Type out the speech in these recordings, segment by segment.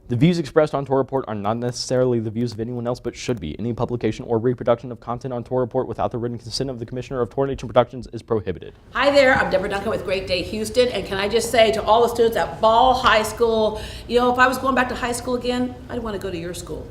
The views expressed on Tour Report are not necessarily the views of anyone else, but should be. Any publication or reproduction of content on Tour Report without the written consent of the Commissioner of Tour Nation Productions is prohibited. Hi there, I'm Deborah Duncan with Great Day Houston, and can I just say to all the students at Ball High School, you know, if I was going back to high school again, I'd want to go to your school.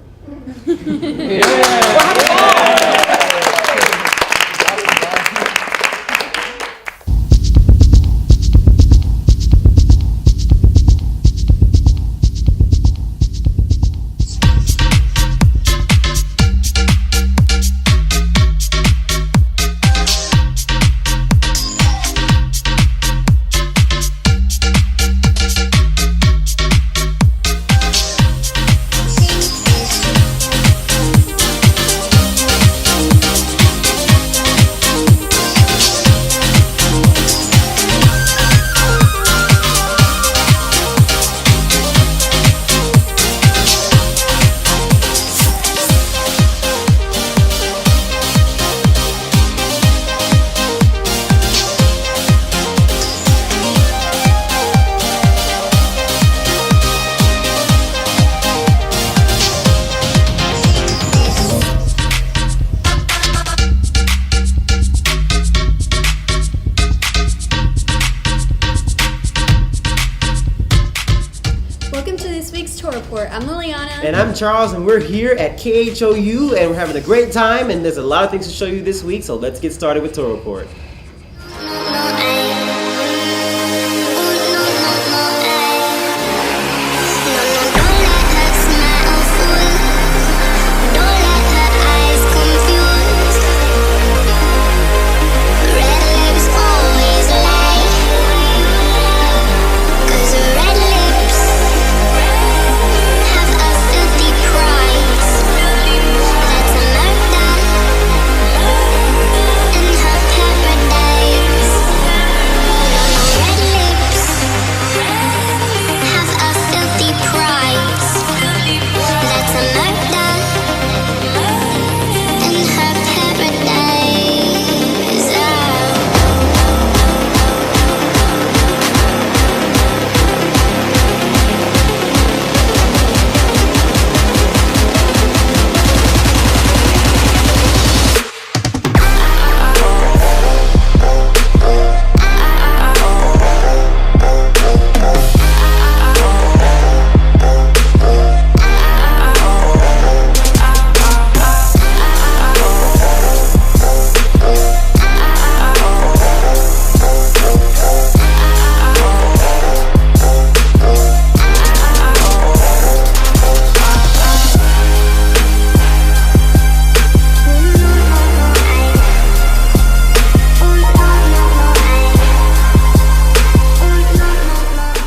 Welcome to this week's Tour Report. I'm Liliana. And I'm Charles, and we're here at KHOU, and we're having a great time, and there's a lot of things to show you this week, so let's get started with Tour Report.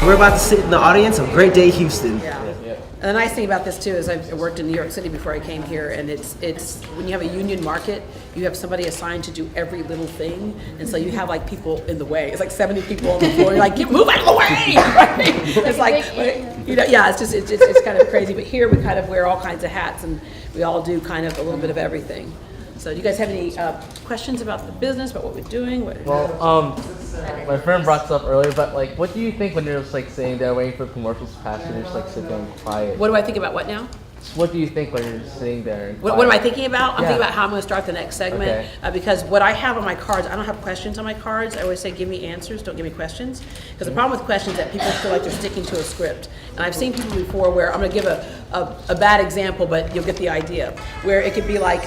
We're about to sit in the audience of Great Day Houston. Yeah. And the nice thing about this too is I worked in New York City before I came here, and it's when you have a union market, you have somebody assigned to do every little thing, and so you have like people in the way. It's like 70 people on the floor. You're like, move out of the way! Right? It's like, you know, yeah. It's just it's kind of crazy. But here we kind of wear all kinds of hats, and we all do kind of a little bit of everything. So, do you guys have any questions about the business, about what we're doing? My friend brought this up earlier, but like, what do you think when you're just like sitting there waiting for commercials to pass and you're just like sitting there and quiet? What do I think about what now? What do you think when you're just sitting there? And What am I thinking about? I'm thinking about how I'm going to start the next segment. Okay. Because what I have on my cards, I don't have questions on my cards. I always say, give me answers, don't give me questions. Because the problem with questions is that people feel like they're sticking to a script. And I've seen people before where, I'm going to give a bad example, but you'll get the idea. Where it could be like,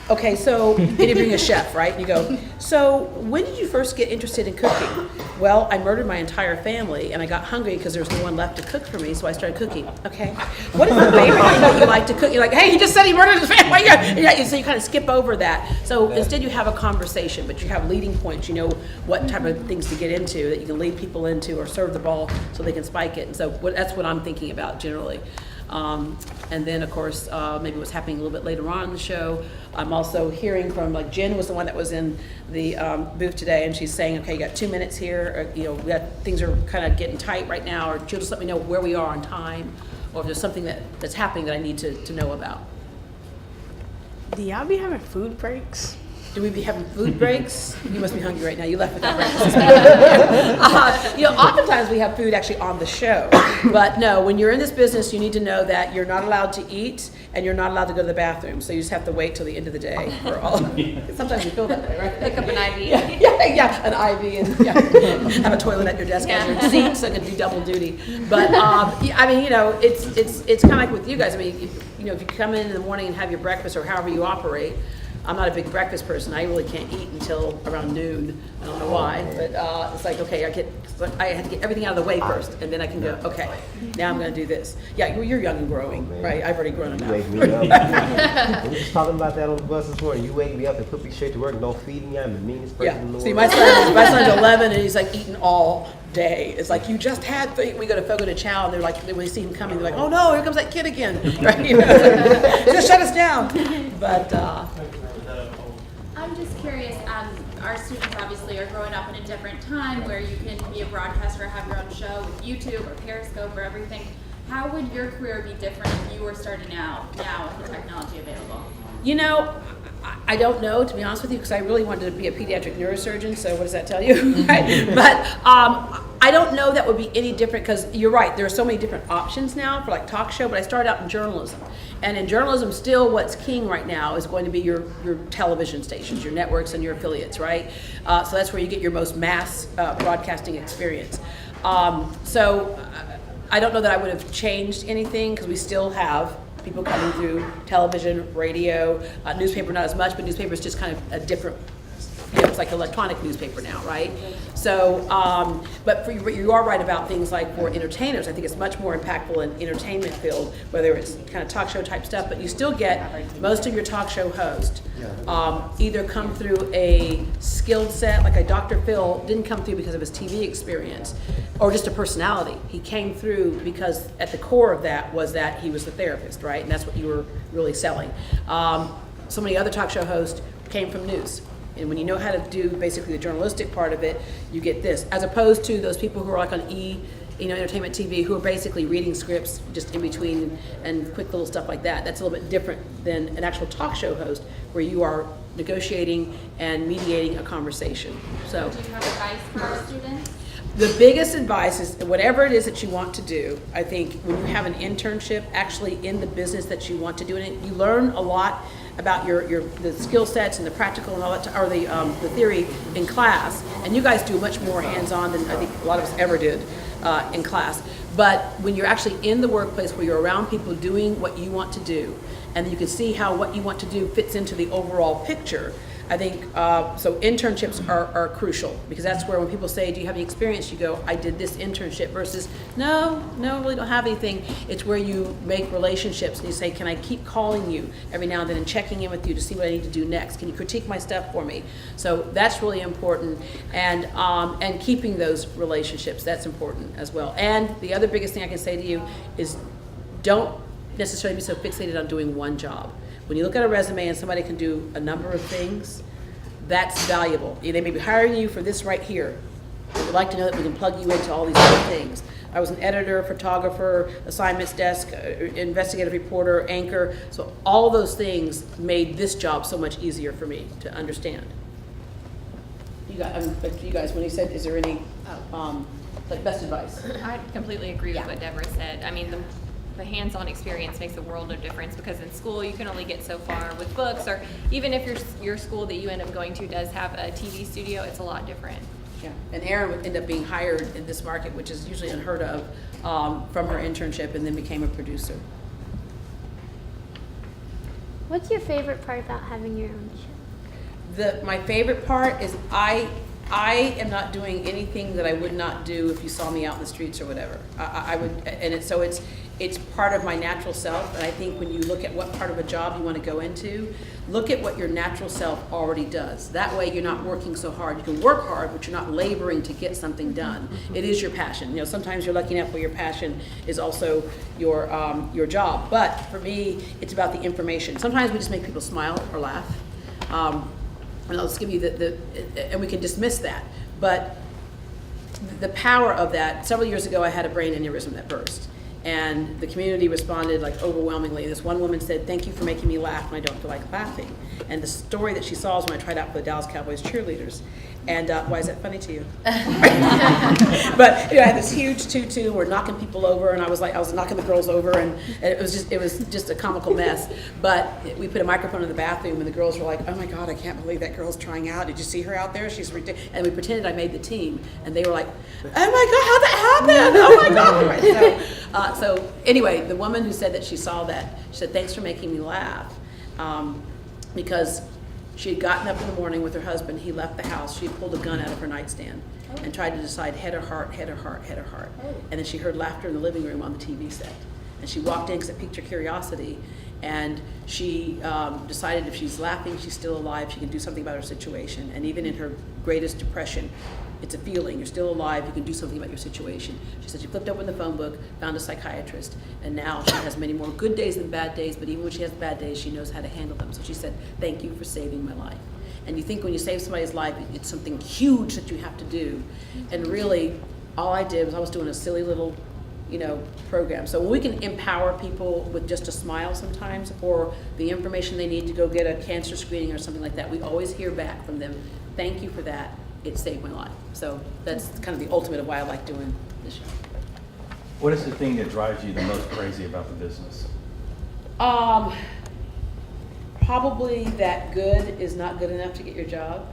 okay, so interviewing a chef, right? And you go, so when did you first get interested in cooking? Well, I murdered my entire family and I got hungry because there was no one left to cook for me, so I started cooking. Okay, what is the favorite thing that you like to cook? You're like, hey, he just said he murdered his family. Yeah. So you kind of skip over that. So instead you have a conversation, but you have leading points. You know what type of things to get into that you can lead people into or serve the ball so they can spike it. And so that's what I'm thinking about generally. And then, of course, maybe what's happening a little bit later on in the show. I'm also hearing from, like, Jen was the one that was in the booth today, and she's saying, okay, you got 2 minutes here, or, you know, things are kind of getting tight right now, or she'll just let me know where we are on time, or if there's something that's happening that I need to know about. Do y'all be having food breaks? Do we be having food breaks? You must be hungry right now. You left without breakfast. Oftentimes we have food actually on the show. But no, when you're in this business, you need to know that you're not allowed to eat and you're not allowed to go to the bathroom. So you just have to wait till the end of the day for all. Sometimes you feel that way, right? Pick up an IV. Yeah, an IV and have a toilet at your desk as your seat, so it can do double duty. But it's kind of like with you guys. I mean, if you come in the morning and have your breakfast or however you operate. I'm not a big breakfast person. I really can't eat until around noon. I don't know why, but it's like, okay, I had to get everything out of the way first, and then I can go, okay, now I'm going to do this. Yeah, you're young and growing, right? I've already grown enough. You wake me up. We were just talking about that on the bus this morning. You wake me up and put me straight to work and don't feed me. I'm the meanest person in the world. See, my son's 11 and he's like eating all day. It's like, you just had 3. We go to Fogo de Chao and they're like, when they see him coming, they're like, oh no, here comes that kid again, right? Just shut us down. But I'm just curious, our students obviously are growing up in a different time where you can be a broadcaster, have your own show with YouTube or Periscope or everything. How would your career be different if you were starting out now with the technology available? I don't know, to be honest with you, because I really wanted to be a pediatric neurosurgeon, so what does that tell you? Right? But I don't know that would be any different, because you're right, there are so many different options now for like talk show, but I started out in journalism. And in journalism, still what's king right now is going to be your television stations, your networks and your affiliates, right? So that's where you get your most mass broadcasting experience. So I don't know that I would have changed anything, because we still have people coming through television, radio, newspaper not as much, but newspaper is just kind of a different, it's like electronic newspaper now, right? So, but you are right about things like for entertainers. I think it's much more impactful in entertainment field, whether it's kind of talk show type stuff, but you still get most of your talk show hosts either come through a skilled set, like a Dr. Phil didn't come through because of his TV experience, or just a personality. He came through because at the core of that was that he was the therapist, right? And that's what you were really selling. So many other talk show hosts came from news. And when you know how to do basically the journalistic part of it, you get this. As opposed to those people who are like on entertainment TV, who are basically reading scripts just in between and quick little stuff like that. That's a little bit different than an actual talk show host where you are negotiating and mediating a conversation. So, Do you have advice for our students? the biggest advice is whatever it is that you want to do. I think when you have an internship actually in the business that you want to do, and you learn a lot about the skill sets and the practical and all that, or the theory in class. And you guys do much more hands-on than I think a lot of us ever did in class. But when you're actually in the workplace where you're around people doing what you want to do, and you can see how what you want to do fits into the overall picture, I think, so internships are crucial, because that's where when people say, do you have any experience, you go, I did this internship, versus, no, I really don't have anything. It's where you make relationships and you say, can I keep calling you every now and then and checking in with you to see what I need to do next? Can you critique my stuff for me? So that's really important, and keeping those relationships, that's important as well. And the other biggest thing I can say to you is don't necessarily be so fixated on doing one job. When you look at a resume and somebody can do a number of things, that's valuable. They may be hiring you for this right here. We'd like to know that we can plug you into all these other things. I was an editor, photographer, assignments desk, investigative reporter, anchor. So all those things made this job so much easier for me to understand. You guys, when you said, is there any like best advice? I completely agree with what Deborah said. I mean, the hands-on experience makes a world of difference, because in school you can only get so far with books, or even if your school that you end up going to does have a TV studio, it's a lot different. Yeah, and Erin would end up being hired in this market, which is usually unheard of, from her internship, and then became a producer. What's your favorite part about having your own show? My favorite part is I am not doing anything that I would not do if you saw me out in the streets or whatever. I would, and it's part of my natural self. And I think when you look at what part of a job you want to go into, look at what your natural self already does. That way you're not working so hard. You can work hard, but you're not laboring to get something done. It is your passion. Sometimes you're lucky enough where your passion is also your job. But for me, it's about the information. Sometimes we just make people smile or laugh. And I'll just give you and we can dismiss that. But the power of that, several years ago I had a brain aneurysm that burst. And the community responded like overwhelmingly. This one woman said, "Thank you for making me laugh when I don't feel like laughing." And the story that she saw is when I tried out for the Dallas Cowboys cheerleaders. And why is that funny to you? But I had this huge tutu. We're knocking people over, and I was knocking the girls over, and it was just a comical mess. But we put a microphone in the bathroom, and the girls were like, "Oh my God, I can't believe that girl's trying out. Did you see her out there? She's ridiculous." And we pretended I made the team, and they were like, "Oh my God, how'd that happen? Oh my God!" Right, so anyway, the woman who said that she saw that, she said, "Thanks for making me laugh," because she had gotten up in the morning with her husband. He left the house. She had pulled a gun out of her nightstand and tried to decide head or heart, head or heart, head or heart. And then she heard laughter in the living room on the TV set. And she walked in because it piqued her curiosity. And she decided if she's laughing, she's still alive, she can do something about her situation. And even in her greatest depression, it's a feeling. You're still alive. You can do something about your situation. She said she flipped open the phone book, found a psychiatrist, and now she has many more good days than bad days, but even when she has bad days, she knows how to handle them. So she said, "Thank you for saving my life." And you think when you save somebody's life, it's something huge that you have to do. And really, all I did was I was doing a silly little, program. So when we can empower people with just a smile sometimes, or the information they need to go get a cancer screening or something like that, we always hear back from them, "Thank you for that. It saved my life." So that's kind of the ultimate of why I like doing this show. What is the thing that drives you the most crazy about the business? Probably that good is not good enough to get your job.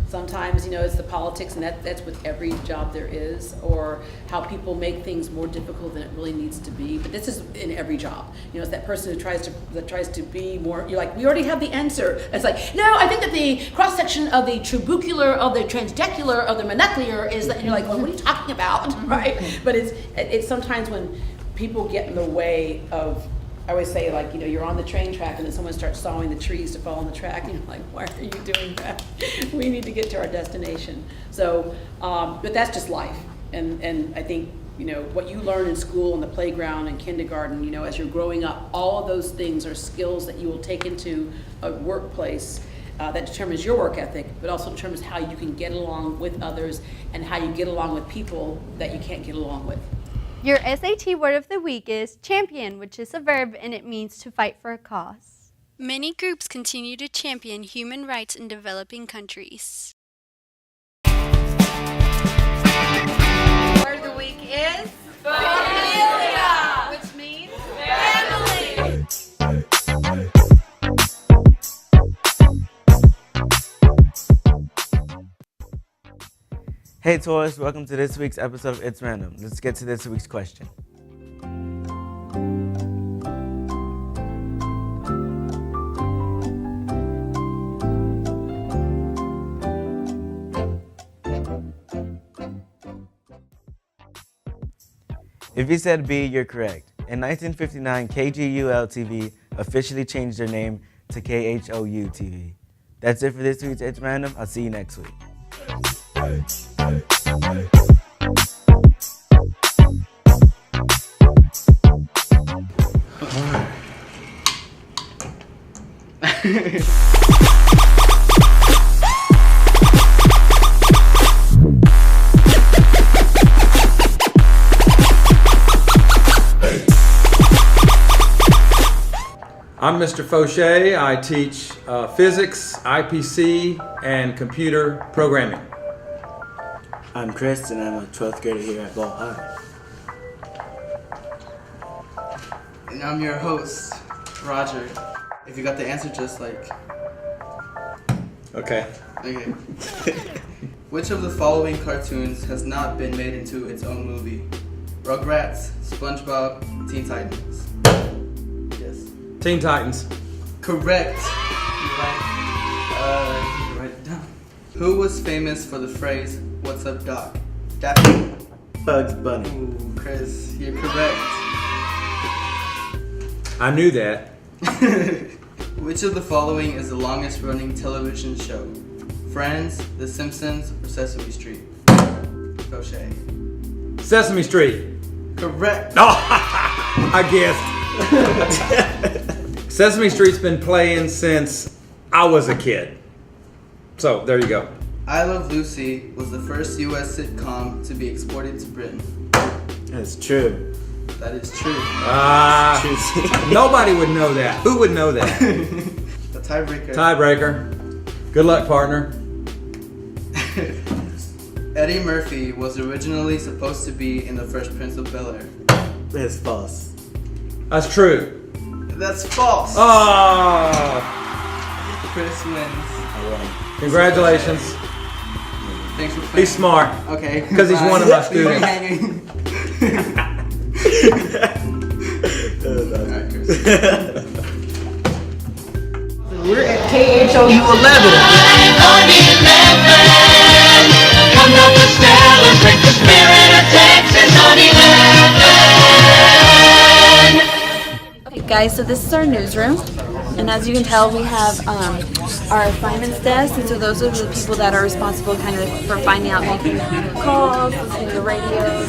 Sometimes, it's the politics, and that's with every job there is, or how people make things more difficult than it really needs to be. But this is in every job. It's that person who tries to be more. You're like, "We already have the answer." It's like, "No, I think that the cross section of the trabecular, of the transdecular, of the monocular is that." And you're like, "Well, what are you talking about?" Right? But it's sometimes when people get in the way of. I always say, like, you're on the train track and then someone starts sawing the trees to fall on the track, and you're like, "Why are you doing that? We need to get to our destination." So, but that's just life. And I think, what you learn in school and the playground and kindergarten, as you're growing up, all of those things are skills that you will take into a workplace that determines your work ethic, but also determines how you can get along with others and how you get along with people that you can't get along with. Your SAT word of the week is champion, which is a verb and it means to fight for a cause. Many groups continue to champion human rights in developing countries. Word of the week is familia, which means family. Hey Taurus, welcome to this week's episode of It's Random. Let's get to this week's question. If you said B, you're correct. In 1959, KGUL-TV officially changed their name to KHOU-TV. That's it for this week's It's Random. I'll see you next week. I'm Mr. Fauché. I teach physics, IPC, and computer programming. I'm Chris, and I'm a 12th grader here at Ball High. And I'm your host, Roger. If you got the answer, just Okay. Okay. Which of the following cartoons has not been made into its own movie? Rugrats, SpongeBob, Teen Titans. Yes. Teen Titans. Correct. You're right. You can write it down. Who was famous for the phrase, "What's up, Doc"? Daffy. Bugs Bunny. Ooh, Chris, you're correct. I knew that. Which of the following is the longest running television show? Friends, The Simpsons, or Sesame Street? O'Shea. Sesame Street. Correct. Oh, I guessed. Sesame Street's been playing since I was a kid. So, there you go. I Love Lucy was the first U.S. sitcom to be exported to Britain. That's true. That is true. Nobody would know that. Who would know that? The tiebreaker. Tiebreaker. Good luck, partner. Eddie Murphy was originally supposed to be in The Fresh Prince of Bel-Air. That's false. That's true. That's false. Oh! Chris wins. Congratulations. Thanks for playing. He's smart. Okay. Because he's one of my students. Alright, Chris. We're at KHOU 11. Come out to celebrate the spirit of Texas on 11. Okay guys, so this is our newsroom, and as you can tell we have our assignments desk, and so those are the people that are responsible kind of for finding out, making calls, listening to the radios,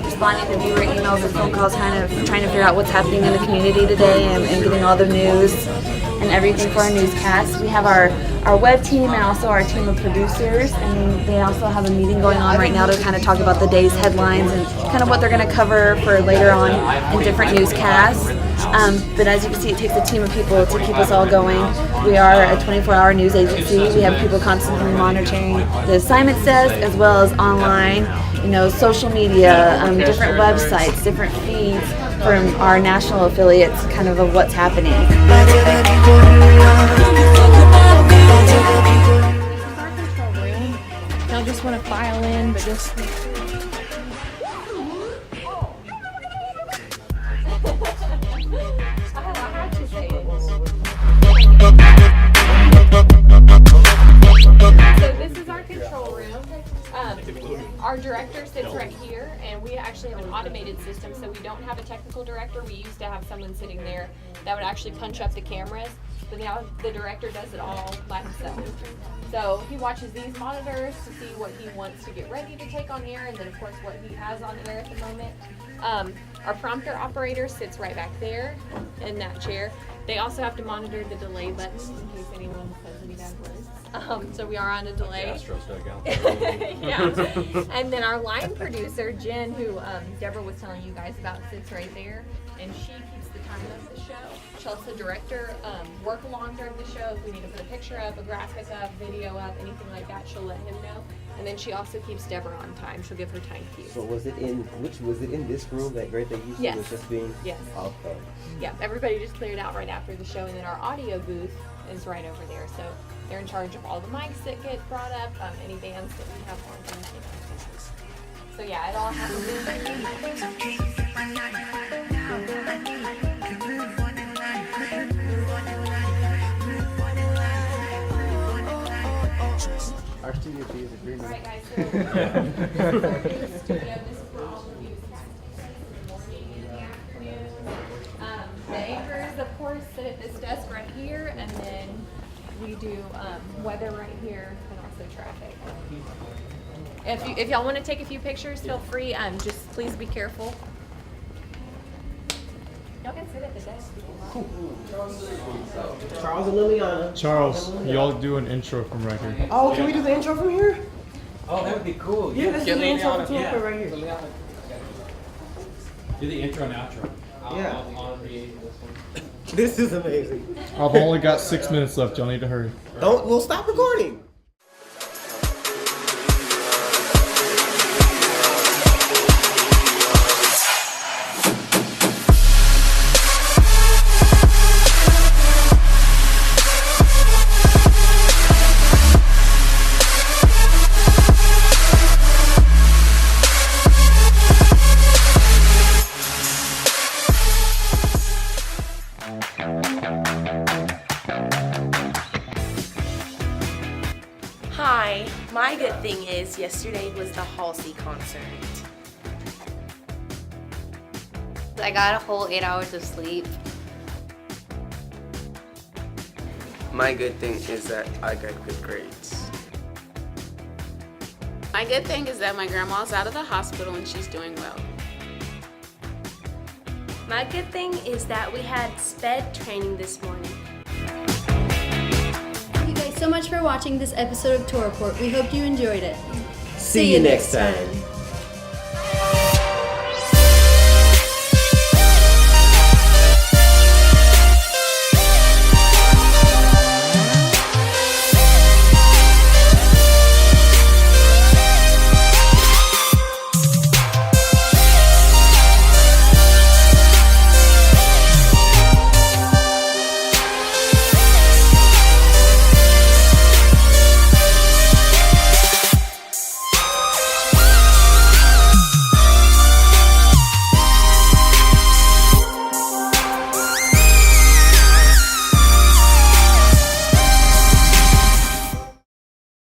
responding to viewer emails and phone calls, kind of trying to figure out what's happening in the community today and getting all the news and everything for our newscast. We have our web team and also our team of producers, and they also have a meeting going on right now to kind of talk about the day's headlines and kind of what they're going to cover for later on in different newscasts. But as you can see, it takes a team of people to keep us all going. We are a 24-hour news agency. We have people constantly monitoring the assignments desk as well as online, social media, different websites, different feeds from our national affiliates, kind of what's happening. Y'all just want to file in, but just... So this is our control room. Our director sits right here, and we actually have an automated system, so we don't have a technical director. We used to have someone sitting there that would actually punch up the cameras, but now the director does it all by himself. So he watches these monitors to see what he wants to get ready to take on air, and then of course what he has on air at the moment. Our prompter operator sits right back there in that chair. They also have to monitor the delay button in case anyone says any bad words. So we are on a delay. Yeah. And then our line producer, Jen, who Deborah was telling you guys about, sits right there, and she keeps the time of the show. She'll also director work along during the show. If we need to put a picture up, a graphic up, video up, anything like that, she'll let him know. And then she also keeps Deborah on time. She'll give her time cues. So was it in this room, that great that you Yes. was just being? Yes. Okay. Yeah, everybody just cleared out right after the show, and then our audio booth is right over there. So they're in charge of all the mics that get brought up, any bands that we have on. So yeah, it all happens Our studio fee is agreement. Alright guys, so this studio, this is where all the news takes in the morning and in the afternoon. The anchors, of course, sit at this desk right here, and then we do weather right here and also traffic. If y'all want to take a few pictures, feel free. Just please be careful. Y'all can sit at the desk. Charles and Liliana. Charles, y'all do an intro from right here. Oh, can we do the intro from here? Oh, that would be cool. Yeah, let's do the intro from Yeah. right here. Do the intro and outro. Yeah. I'll create this one. This is amazing. I've only got 6 minutes left. Y'all need to hurry. We'll stop recording. Hi, my good thing is yesterday was the Halsey concert. I got a whole 8 hours of sleep. My good thing is that I got good grades. My good thing is that my grandma's out of the hospital and she's doing well. My good thing is that we had SPED training this morning. Thank you guys so much for watching this episode of Tour Report. We hope you enjoyed it. See you next time.